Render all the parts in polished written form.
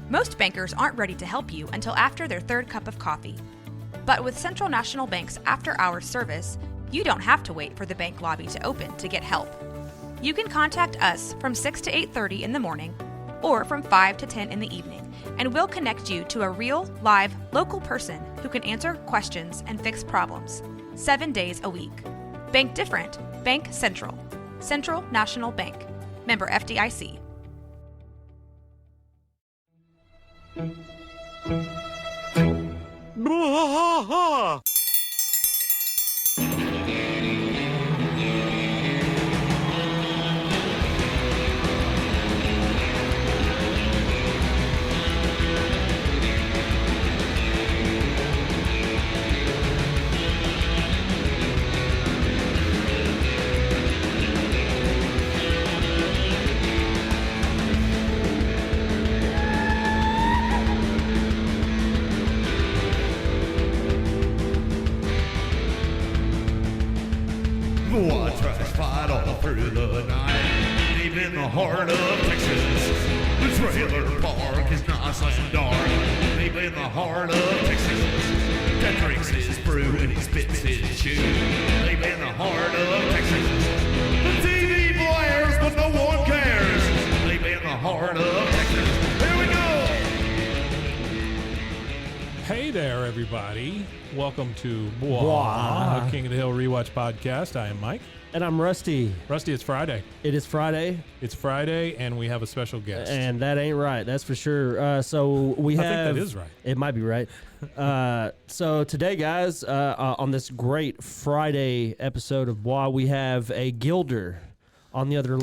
Most bankers aren't ready to help you until after their third cup of coffee. But with Central National Bank's after-hours service, you don't have to wait for the bank lobby to open to get help. You can contact us from 6 to 8:30 in the morning or from 5 to 10 in the evening, and we'll connect you to a real, live, local person who can answer questions and fix problems 7 days a week. Bank different. Bank Central. Central National Bank. Member FDIC. Bwaaa! Bwaaa trash fight all through the night, deep in the heart of Texas. The trailer park is nice and dark, deep in the heart of Texas. That drinks his brew and he spits his chew, deep in the heart of Texas. The TV blares, but no one cares, deep in the heart of Texas. Here we go! Hey there, everybody. Welcome to Bwaaa. a King of the Hill Rewatch podcast. I am Mike. And I'm Rusty. Rusty, it's Friday. It is Friday. It's Friday, and we have a special guest. And that ain't right. That's for sure. So we have... I think that is right. It might be right. So today, guys, on this great Friday episode of Bwaaa, we have a gilder on the other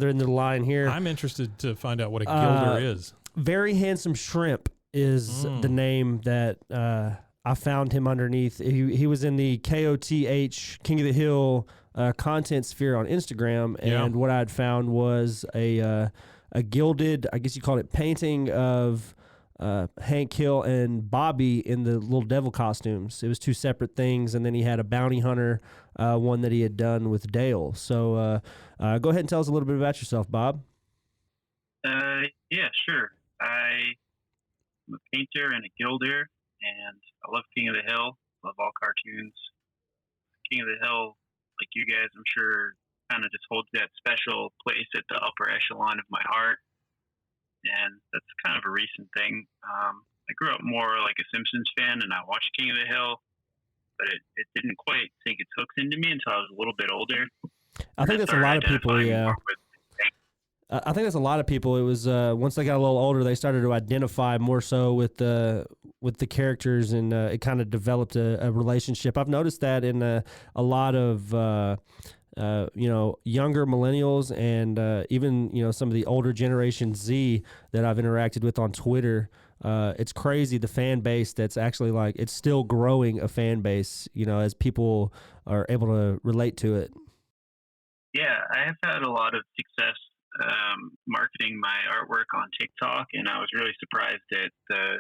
end of the line here. I'm interested to find out what a gilder is. Very Handsome Shrimp is the name that I found him underneath. He was in the KOTH, King of the Hill content sphere on Instagram, and what I had found was a gilded, I guess you call it, painting of Hank Hill and Bobby in the little devil costumes. It was two separate things, and then he had a bounty hunter one that he had done with Dale. So go ahead and tell us a little bit about yourself, Bob. Yeah, sure. I'm a painter and a gilder, and I love King of the Hill. Love all cartoons. King of the Hill, like you guys, I'm sure, kind of just holds that special place at the upper echelon of my heart. And that's kind of a recent thing. I grew up more like a Simpsons fan, and I watched King of the Hill, but it didn't quite sink its hooks into me until I was a little bit older. I think that's a lot of people, yeah. I think that's a lot of people. It was once they got a little older, they started to identify more so with the characters, and it kind of developed a relationship. I've noticed that in a lot of younger millennials, and even some of the older Generation Z that I've interacted with on Twitter. It's crazy, the fan base that's actually it's still growing a fan base. As people are able to relate to it. Yeah, I have had a lot of success marketing my artwork on TikTok, and I was really surprised at the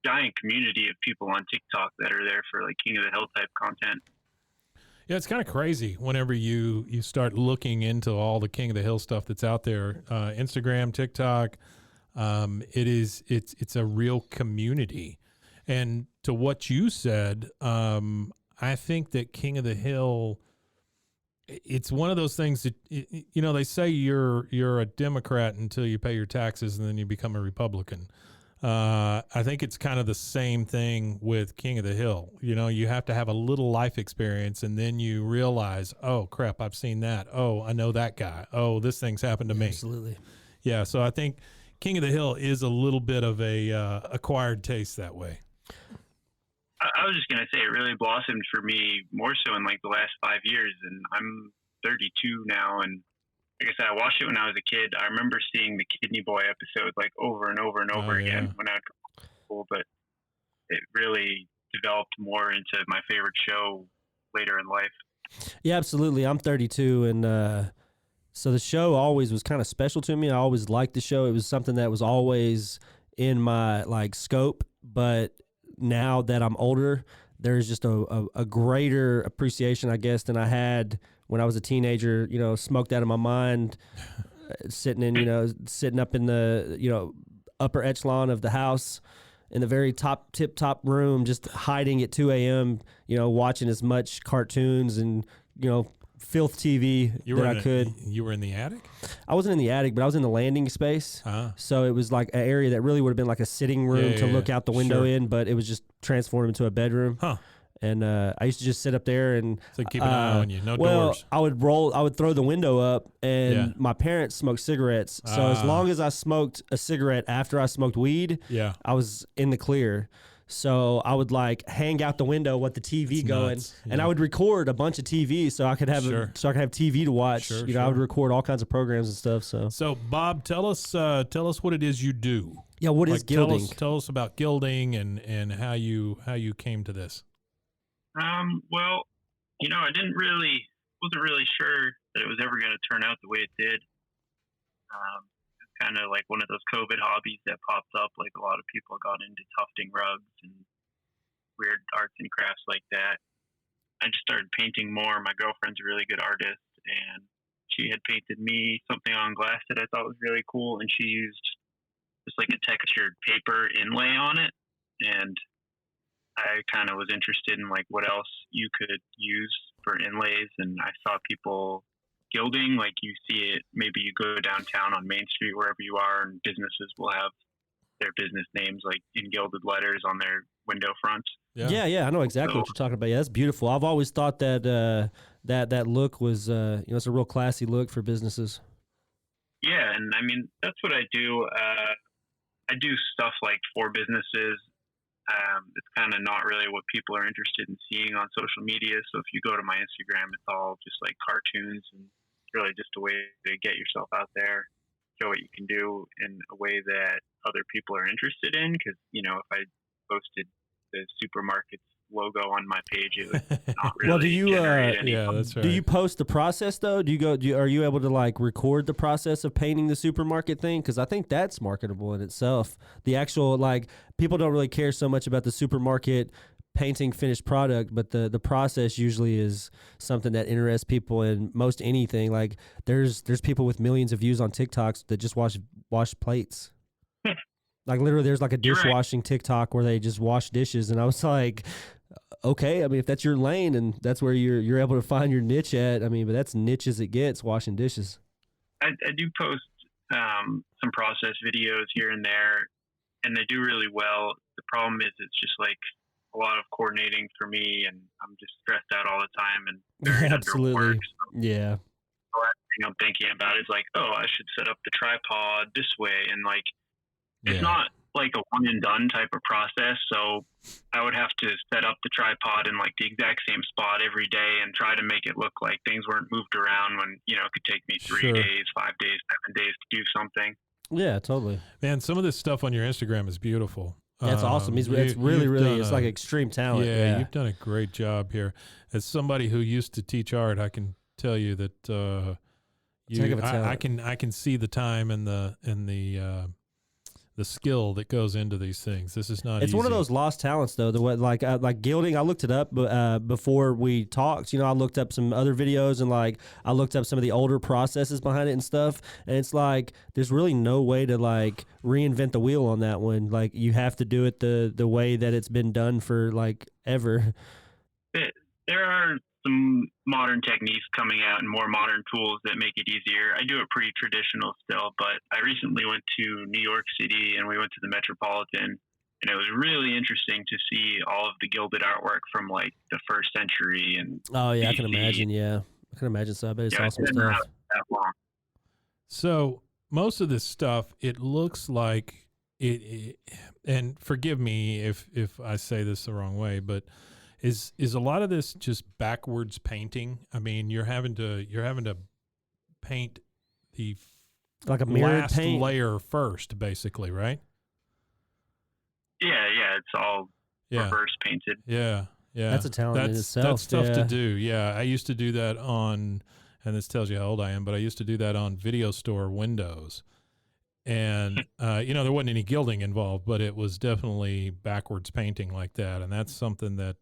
giant community of people on TikTok that are there for King of the Hill type content. Yeah, it's kind of crazy whenever you start looking into all the King of the Hill stuff that's out there. Instagram, TikTok, it's a real community. And to what you said, I think that King of the Hill, it's one of those things that, they say you're a Democrat until you pay your taxes and then you become a Republican. I think it's kind of the same thing with King of the Hill. You have to have a little life experience, and then you realize, oh, crap, I've seen that. Oh, I know that guy. Oh, this thing's happened to me. Absolutely. Yeah, so I think King of the Hill is a little bit of a acquired taste that way. I was just going to say it really blossomed for me more so in the last 5 years, and I'm 32 now, and like I said, I watched it when I was a kid. I remember seeing the Kidney Boy episode over and over and over again when I would go to school, but it really developed more into my favorite show later in life. Yeah, absolutely. I'm 32, and so the show always was kind of special to me. I always liked the show. It was something that was always in my scope, but now that I'm older, there's just a greater appreciation, I guess, than I had when I was a teenager, smoked out of my mind, sitting up in the, upper echelon of the house in the very tip top room, just hiding at 2 a.m., watching as much cartoons and, filth TV that I could. You were in the attic? I wasn't in the attic, but I was in the landing space. So it was like an area that really would have been like a sitting room to look out the window in, but it was just transformed into a bedroom. Huh. And I used to just sit up there and so keep an eye on you. No doors. I would throw the window up, and my parents smoked cigarettes. So as long as I smoked a cigarette after I smoked weed, I was in the clear. So I would like hang out the window with the TV going, and I would record a bunch of TV so I could have TV to watch. I would record all kinds of programs and stuff. So Bob, tell us what it is you do. Yeah, what is gilding? Tell us about gilding and how you came to this. Well, I wasn't really sure that it was ever going to turn out the way it did. It's kind of like one of those COVID hobbies that popped up. Like a lot of people got into tufting rugs and weird arts and crafts like that. I just started painting more. My girlfriend's a really good artist, and she had painted me something on glass that I thought was really cool, and she used just like a textured paper inlay on it, and I kind of was interested in like what else you could use for inlays, and I saw people gilding, like you see it, maybe you go downtown on Main Street, wherever you are, and businesses will have their business names like in gilded letters on their window fronts. Yeah, I know exactly what you're talking about. Yeah, that's beautiful. I've always thought that that look was, it's a real classy look for businesses. Yeah, and I mean, that's what I do. I do stuff like for businesses. It's kind of not really what people are interested in seeing on social media. So if you go to my Instagram, it's all just like cartoons, and really just a way to get yourself out there, show what you can do in a way that other people are interested in. Because, if I posted the supermarket's logo on my page, it would not really well, do you, generate any. Yeah, that's right. Do you post the process though? Are you able to like record the process of painting the supermarket thing? Because I think that's marketable in itself. The actual like people don't really care so much about the supermarket painting finished product, but the process usually is something that interests people in most anything. Like there's people with millions of views on TikToks that just wash plates. Like literally, there's like a dishwashing TikTok where they just wash dishes, and I was like, okay, I mean, if that's your lane and that's where you're able to find your niche at, I mean, but that's niche as it gets, washing dishes. I do post some process videos here and there, and they do really well. The problem is it's just like a lot of coordinating for me, and I'm just stressed out all the time and very absolutely, underworked. So yeah. the last thing I'm thinking about is like, oh, I should set up the tripod this way, and like it's not like a one and done type of process. So I would have to set up the tripod in like the exact same spot every day and try to make it look like things weren't moved around when, it could take me 3 days, 5 days, 7 days to do something. Yeah, totally. Man, some of this stuff on your Instagram is beautiful. That's awesome. It's really, it's like extreme talent. Yeah, you've done a great job here. As somebody who used to teach art, I can tell you that I can see the time and the skill that goes into these things. This is not. It's easy. one of those lost talents, though. Like gilding. I looked it up before we talked. I looked up some other videos and like I looked up some of the older processes behind it and stuff. And it's like there's really no way to like reinvent the wheel on that one. Like you have to do it the way that it's been done for like ever. There are some modern techniques coming out and more modern tools that make it easier. I do it pretty traditional still, but I recently went to New York City and we went to the Metropolitan, and it was really interesting to see all of the gilded artwork from like the first century. And oh yeah, BC. I can imagine. Yeah, I can imagine. So I bet it's awesome stuff. That long. So most of this stuff, it looks like it, and forgive me if I say this the wrong way, but is a lot of this just backwards painting? I mean, you're having to paint the like a mirrored last paint layer first, basically, right? Yeah, it's all reverse painted. Yeah. That's a talent in itself. That's tough to do. Yeah, I used to do that on, and this tells you how old I am, but I used to do that on video store windows. And, there wasn't any gilding involved, but it was definitely backwards painting like that. And that's something that,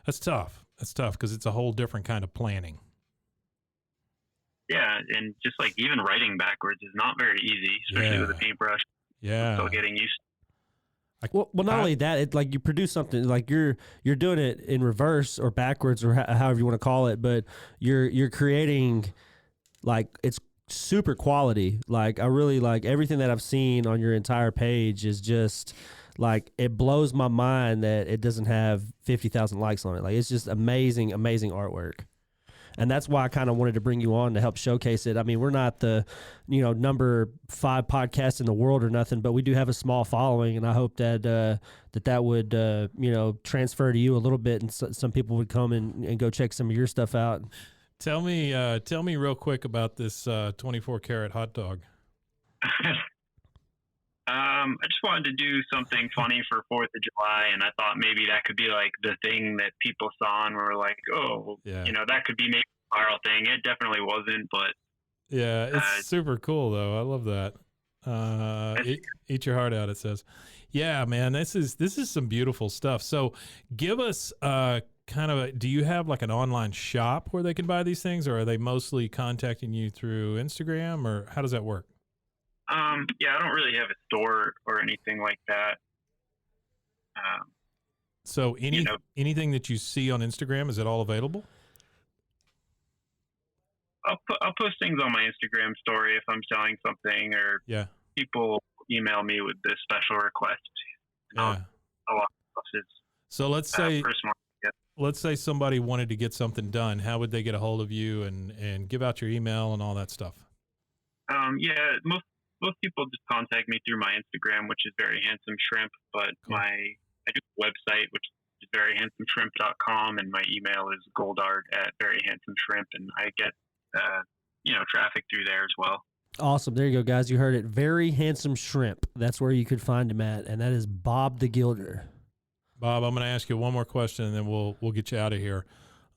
that's tough. That's tough because it's a whole different kind of planning. Yeah, and just like even writing backwards is not very easy, especially with a paintbrush. Yeah. Still getting used to. Well, not only that, it like you produce something like you're doing it in reverse or backwards or however you want to call it, but you're creating like it's super quality. Like I really like everything that I've seen on your entire page is just like it blows my mind that it doesn't have 50,000 likes on it. Like it's just amazing artwork. And that's why I kind of wanted to bring you on to help showcase it. I mean, we're not the, number 5 podcast in the world or nothing, but we do have a small following, and I hope that that would, transfer to you a little bit, and some people would come and go check some of your stuff out. Tell me real quick about this 24 karat hot dog. I just wanted to do something funny for 4th of July, and I thought maybe that could be like the thing that people saw and were like, oh, yeah. That could be maybe a viral thing. It definitely wasn't, but yeah, it's super cool though. I love that. Eat your heart out, it says. Yeah, man, this is some beautiful stuff. So give us do you have like an online shop where they can buy these things, or are they mostly contacting you through Instagram, or how does that work? Yeah, I don't really have a store or anything like that. So anything that you see on Instagram, is it all available? I'll post things on my Instagram story if I'm selling something, or people email me with this special request. A lot of stuff is so let's say somebody wanted to get something done. How would they get a hold of you and give out your email and all that stuff? Most people just contact me through my Instagram, which is Very Handsome Shrimp, but cool. I do a website, which is veryhandsomeshrimp.com, and my email is goldart@veryhandsomeshrimp, and I get traffic through there as well. Awesome. There you go, guys. You heard it. Very Handsome Shrimp. That's where you could find him at, and that is Bob the Gilder. Bob, I'm going to ask you one more question, and then we'll get you out of here.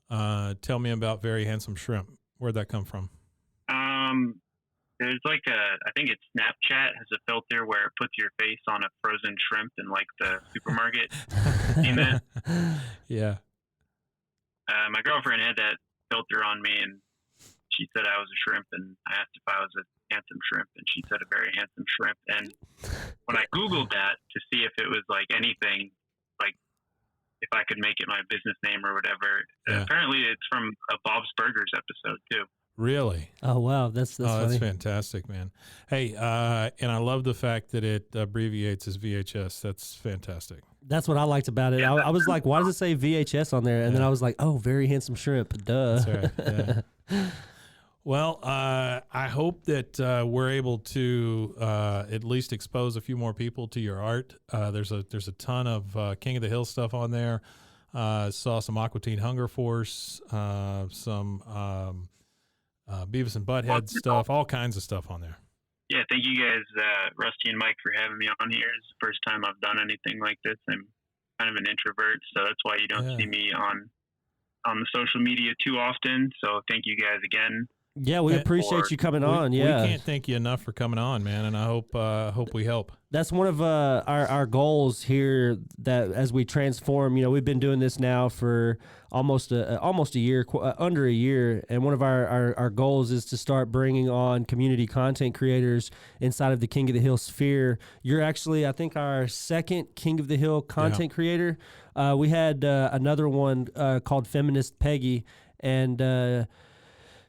Tell me about Very Handsome Shrimp. Where'd that come from? There's I think it's Snapchat has a filter where it puts your face on a frozen shrimp in like the supermarket. Seen that? Yeah. My girlfriend had that filter on me, and she said I was a shrimp, and I asked if I was a handsome shrimp, and she said a very handsome shrimp. And when I Googled that to see if it was like anything, like if I could make it my business name or whatever, apparently it's from a Bob's Burgers episode too. Really? Oh, wow. That's funny. That's fantastic, man. Hey, and I love the fact that it abbreviates as VHS. That's fantastic. That's what I liked about it. Yeah, I was like, why does it say VHS on there? And then I was like, oh, Very Handsome Shrimp. Duh. That's right. Yeah. Well, I hope that we're able to at least expose a few more people to your art. There's a ton of King of the Hill stuff on there. Saw some Aqua Teen Hunger Force, some Beavis and Butthead stuff, all kinds of stuff on there. Yeah, thank you guys, Rusty and Mike, for having me on here. It's the first time I've done anything like this. I'm kind of an introvert, so that's why you don't see me on the social media too often. So thank you guys again. Yeah, we appreciate you coming on. Yeah, we can't thank you enough for coming on, man, and I hope we help. That's one of our goals here. That as we transform, we've been doing this now for almost a year, under a year, and one of our goals is to start bringing on community content creators inside of the King of the Hill sphere. You're actually, I think, our second King of the Hill content creator. We had another one called Feminist Peggy, and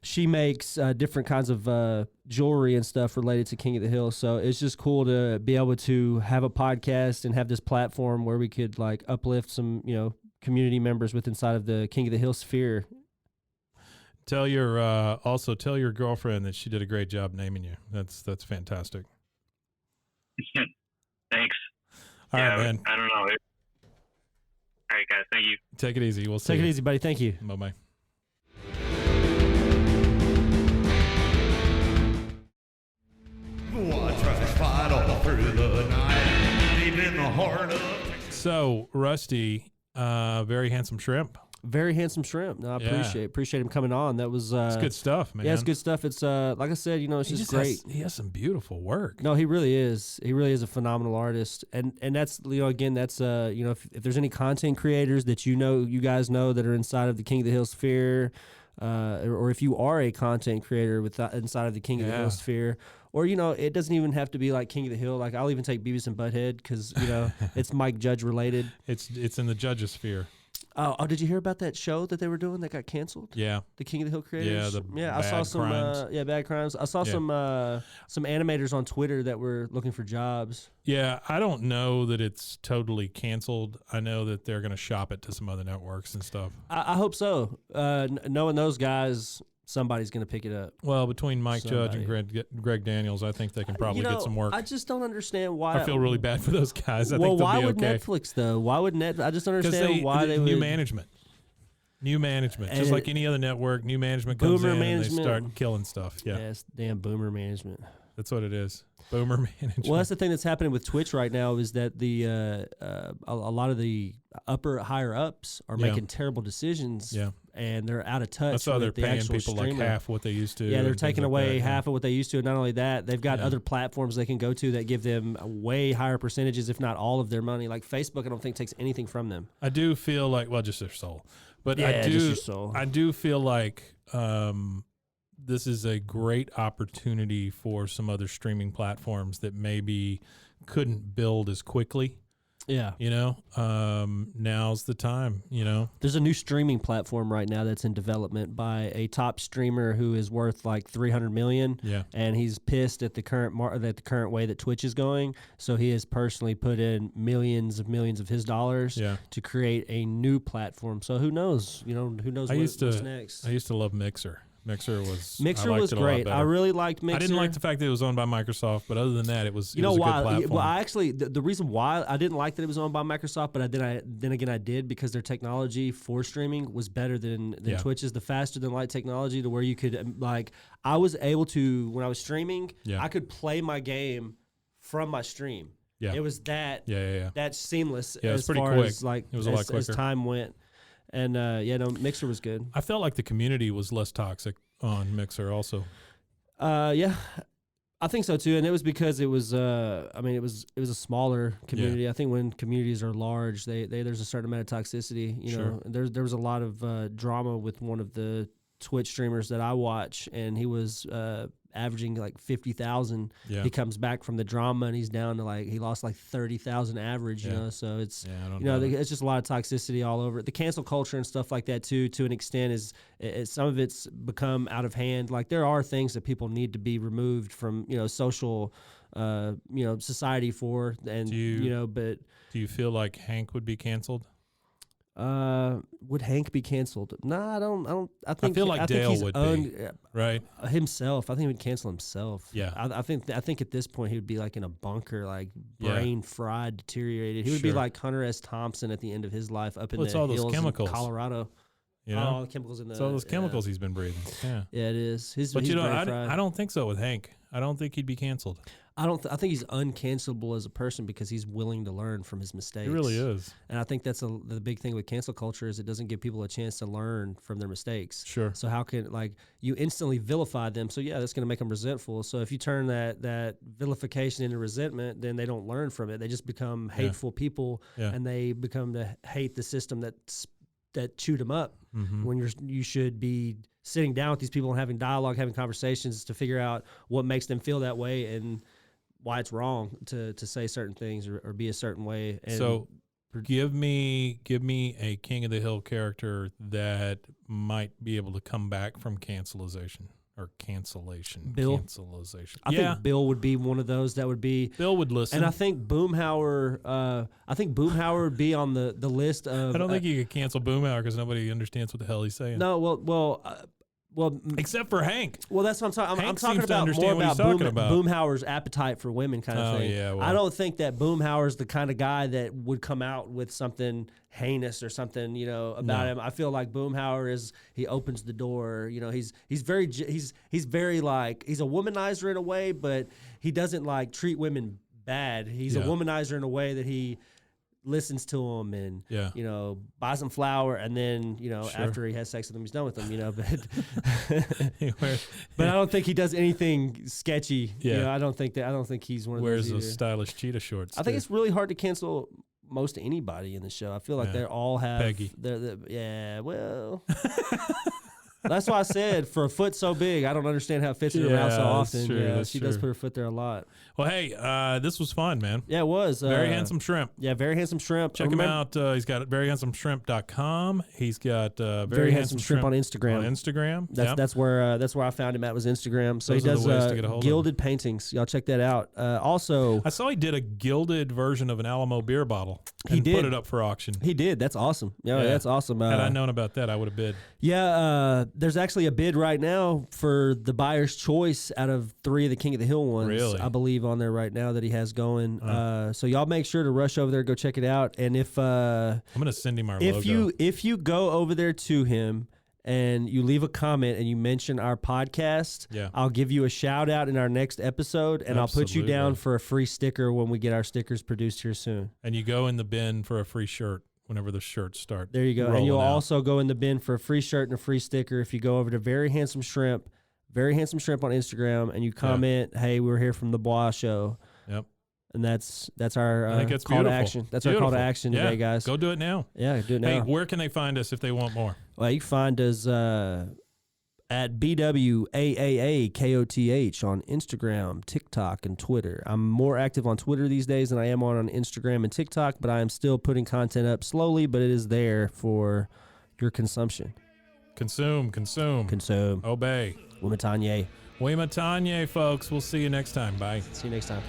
she makes different kinds of jewelry and stuff related to King of the Hill. So it's just cool to be able to have a podcast and have this platform where we could like uplift some, community members with inside of the King of the Hill sphere. Tell your girlfriend that she did a great job naming you. That's fantastic. Thanks. All right, man. I don't know. All right, guys. Thank you. Take it easy. We'll see. Take it easy, buddy. Thank you. Bye-bye. Bwaaa tries to fight all through the night, deep in the heart of Texas. So, Rusty, Very Handsome Shrimp. Very Handsome Shrimp. No, I appreciate him coming on. That was it's good stuff, man. Yeah, it's good stuff. It's like I said, it's just great. He has some beautiful work. No, he really is. He really is a phenomenal artist. And that's again, that's if there's any content creators that you guys know that are inside of the King of the Hill sphere, or if you are a content creator inside of the King of the Hill sphere, Or, it doesn't even have to be like King of the Hill. Like, I'll even take Beavis and Butthead because, it's Mike Judge related. It's in the judge's sphere. Oh, did you hear about that show that they were doing that got canceled? Yeah. The King of the Hill creators? Yeah, I saw some crimes. bad crimes. I saw some animators on Twitter that were looking for jobs. Yeah, I don't know that it's totally canceled. I know that they're going to shop it to some other networks and stuff. I hope so. Knowing those guys, somebody's going to pick it up. Well, between Mike Judge and Greg Daniels, I think they can probably get some work. I just don't understand why. I feel really bad for those guys. I think they'll why be would okay. Netflix though? Why would I just don't understand why they would. New management, just like any other network. New management comes in and they start killing stuff. Yeah, it's damn boomer management. That's what it is. Boomer management. Well, that's the thing that's happening with Twitch right now is that a lot of the higher ups are making terrible decisions. Yeah. And they're out of touch. That's why they're with the paying actual people streamer. like half what they used to. Yeah, they're taking like away that, half of what they used to. And not only that, they've got Yeah. other platforms they can go to that give them way higher percentages, if not all of their money. Like Facebook, I don't think takes anything from them. I do feel like, well, just their soul. But Yeah, just your soul. I do feel like this is a great opportunity for some other streaming platforms that maybe couldn't build as quickly. Yeah. Now's the time, There's a new streaming platform right now that's in development by a top streamer who is worth like $300 million. Yeah. And he's pissed at the current way that Twitch is going. So he has personally put in millions of his dollars to create a new platform. So who knows? Who knows what's next? I used to love Mixer. Mixer was great. I really liked Mixer. I didn't like the fact that it was owned by Microsoft, but other than that, it was a good why? platform. Well, I actually the reason why I didn't like that it was owned by Microsoft, but then again I did because their technology for streaming was better than Twitch's. The faster than light technology to where you could I was able to when I was streaming, I could play my game from my stream. Yeah, it was that seamless as pretty far quick. as like it was a lot quicker as time went. And Mixer was good. I felt like the community was less toxic on Mixer also. Yeah, I think so too. And it was because it was it was a smaller community. Yeah. I think when communities are large, there's a certain amount of toxicity. Sure. There was a lot of drama with one of the Twitch streamers that I watch, and he was averaging like 50,000. Yeah. He comes back from the drama and he's down to he lost like 30,000 average. So it's it's just a lot of toxicity all over it. The cancel culture and stuff like that too, to an extent, is some of it's become out of hand. Like there are things that people need to be removed from social society for, and but do you feel like Hank would be canceled? Would Hank be canceled? No, I don't. I feel like Dale would be, right? Himself. I think he would cancel himself. Yeah. I think at this point he would be like in a bunker, like brain fried, deteriorated. He would be like Hunter S. Thompson at the end of his life up in the all those hills chemicals. in Colorado. All the chemicals in the. It's all those chemicals he's been breathing. Yeah. Yeah, it is. But I don't think so with Hank. I don't think he'd be canceled. I think he's uncancelable as a person because he's willing to learn from his mistakes. He really is. And I think that's the big thing with cancel culture is it doesn't give people a chance to learn from their mistakes. Sure. So how can you instantly vilify them? So that's going to make them resentful. So if you turn that vilification into resentment, then they don't learn from it. They just become hateful people, and they become to hate the system that chewed them up. Mm-hmm. When you should be sitting down with these people and having dialogue, having conversations to figure out what makes them feel that way and why it's wrong to say certain things or be a certain way. And so give me a King of the Hill character that might be able to come back from cancellation. Bill. Cancellation. I think Bill would be one of those that would be. Bill would listen. And I think Boomhauer would be on the list of. I don't think you could cancel Boomhauer because nobody understands what the hell he's saying. No, well, except for Hank. Well, that's what I'm talking. I'm talking seems to about understand more what about, he's talking about. Boomhauer's appetite for women kind of thing. Yeah, well. I don't think that Boomhauer's the kind of guy that would come out with something heinous or something, about him. I feel like Boomhauer he opens the door. He's very he's a womanizer in a way, but he doesn't treat women bad. He's a womanizer in a way that he listens to him and buys him flour, and then after he has sex with him, he's done with them. But I don't think he does anything sketchy. I don't think he's one of wears those those stylish cheetah shorts. I think it's really hard to cancel most anybody in the show. I feel like they all have Peggy. Yeah, well. That's why I said for a foot so big, I don't understand how it fits in her mouth so Yeah, that's often. true, Yeah, that's she does true. put her foot there a lot. Well, hey, this was fun, man. Yeah, it was. Very Handsome Shrimp. Yeah, Very Handsome Shrimp. Check him out. He's got veryhandsomeshrimp.com. He's got Very Handsome Shrimp on Instagram. On Instagram. That's where I found him at, was Instagram. So Those he are the does ways to get a hold of him. gilded paintings. Y'all check that out. Also, I saw he did a gilded version of an Alamo beer bottle. He and did. put it up for auction. he did. That's awesome. Yeah, Yeah. that's awesome. Had I known about that, I would have bid. Yeah, there's actually a bid right now for the buyer's choice out of 3 of the King of the Hill ones. Really? I believe on there right now that he has going. So y'all make sure to rush over there, go check it out. And if I'm gonna send him our logo. if you go over there to him and you leave a comment and you mention our podcast, Yeah. I'll give you a shout out in our next episode, and I'll put you down Absolutely. for a free sticker when we get our stickers produced here soon. And you go in the bin for a free shirt whenever the shirts start. There you go. And rolling you'll out. also go in the bin for a free shirt and a free sticker if you go over to Very Handsome Shrimp on Instagram, and you comment, "Hey, we're here from the Bwaaa Show." Yep. And that's our I think that's call to beautiful. action. That's our call to Beautiful. action Yeah. today, guys. Go do it now. Yeah, do it now. Hey, where can they find us if they want more? Well, you can find us at BWAAAKOTH on Instagram, TikTok, and Twitter. I'm more active on Twitter these days than I am on Instagram and TikTok, but I am still putting content up slowly, but it is there for your consumption. Consume. Consume. Obey. Wimatanye. Wimatanye, folks. We'll see you next time. Bye. See you next time.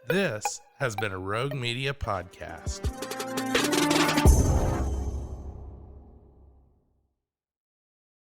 This has been a Rogue Media podcast.